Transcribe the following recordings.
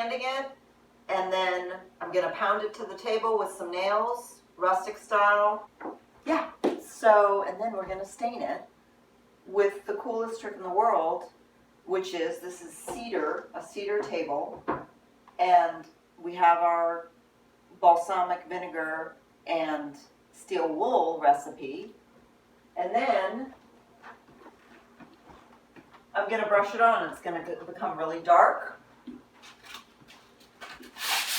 sanding it, and then I'm gonna pound it to the table with some nails, rustic style. Yeah, so, and then we're gonna stain it with the coolest trick in the world, which is, this is cedar, a cedar table, and we have our balsamic vinegar and steel wool recipe, and then I'm gonna brush it on. It's gonna become really dark.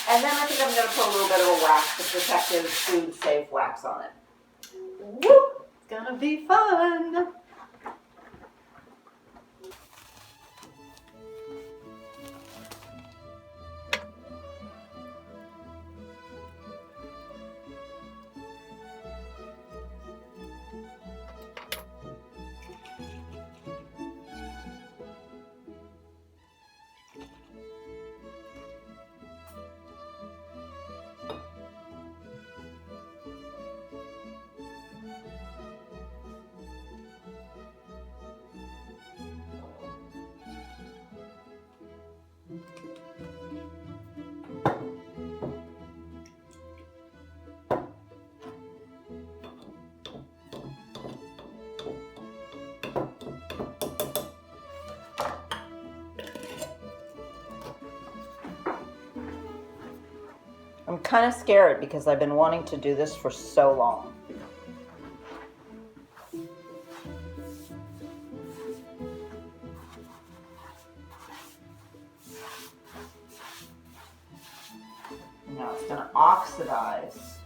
And then I think I'm gonna put a little bit of a wax, the protective food safe wax on it. Woo! It's gonna be fun. I'm kind of scared because I've been wanting to do this for so long. Now it's going to oxidize.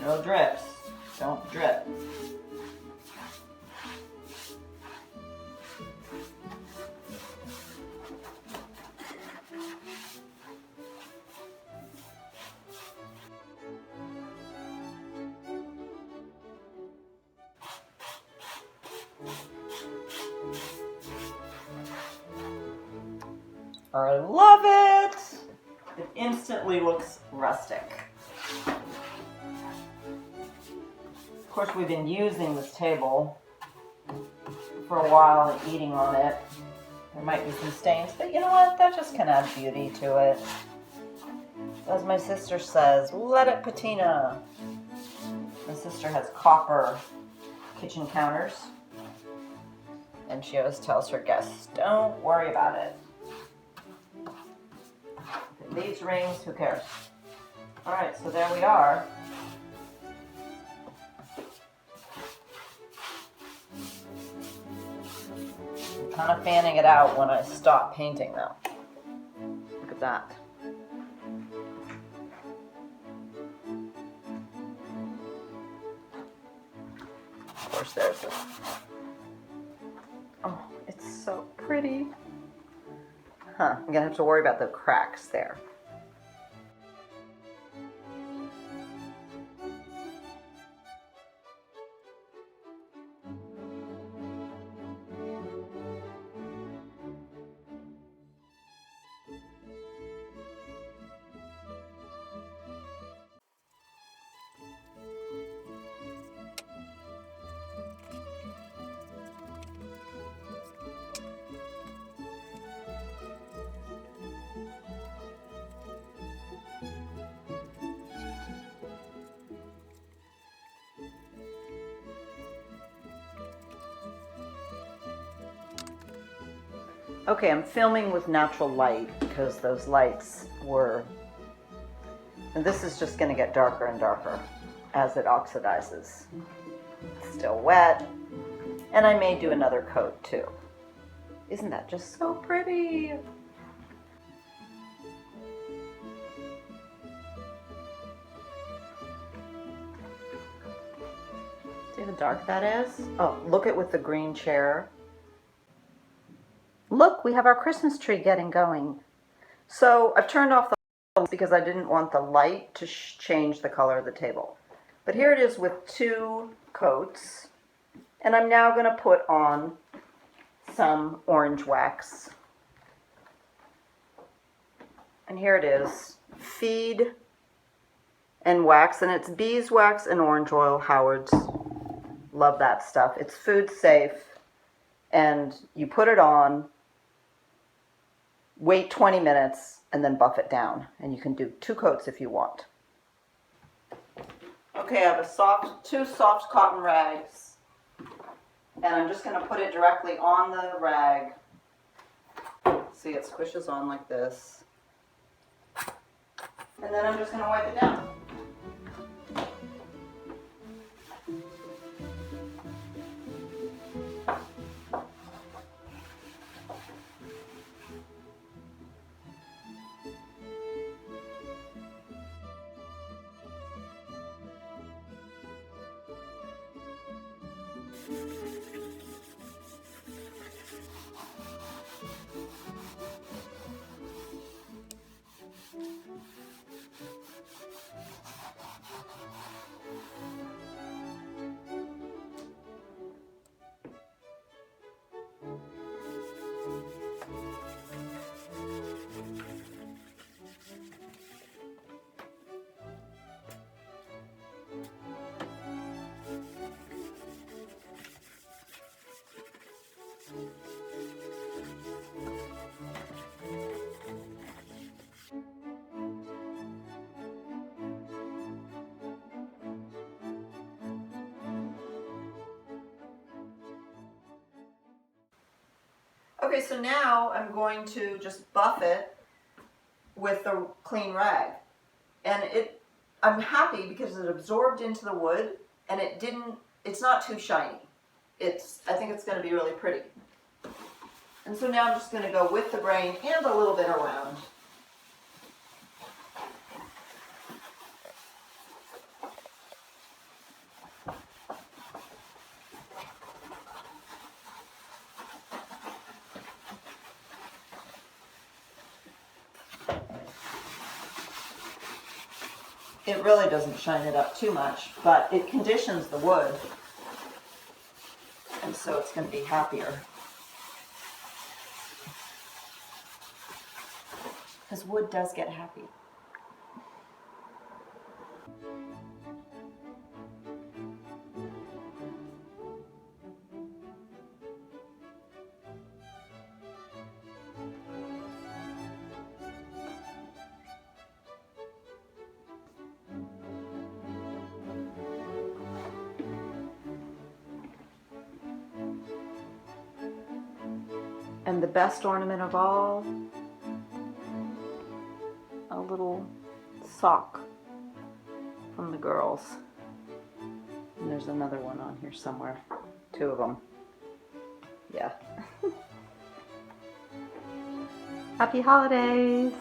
No drips. Don't drip. I love it! It instantly looks rustic. Of course, we've been using this table for a while and eating on it. There might be some stains, but you know what? That just can add beauty to it. As my sister says, let it patina. My sister has copper kitchen counters, and she always tells her guests, don't worry about it. If it leaves rings, who cares? Alright, so there we are. I'm kind of fanning it out when I stop painting though. Look at that. Of course there's this. Oh, it's so pretty. Huh, I'm gonna have to worry about the cracks there. Okay, I'm filming with natural light because those lights were, and this is just going to get darker and darker as it oxidizes. It's still wet, and I may do another coat too. Isn't that just so pretty? See how dark that is? Oh, look at with the green chair. Look, we have our Christmas tree getting going. So I've turned off the lights because I didn't want the light to change the color of the table. But here it is with 2 coats. And I'm now going to put on some orange wax. And here it is. Feed and wax. And it's beeswax and orange oil, Howard's. Love that stuff. It's food safe. And you put it on. wait 20 minutes, and then buff it down. And you can do 2 coats if you want. Okay, I have two soft cotton rags. And I'm just going to put it directly on the rag. See, it squishes on like this. And then I'm just going to wipe it down. Okay, so now I'm going to just buff it with the clean rag. And I'm happy because it absorbed into the wood and it's not too shiny. I think it's going to be really pretty. And so now I'm just going to go with the grain and a little bit around. It really doesn't shine it up too much, but it conditions the wood, and so it's going to be happier. Because wood does get happy. And the best ornament of all, a little sock from the girls. And there's another one on here somewhere. 2 of them. Yeah. Happy holidays!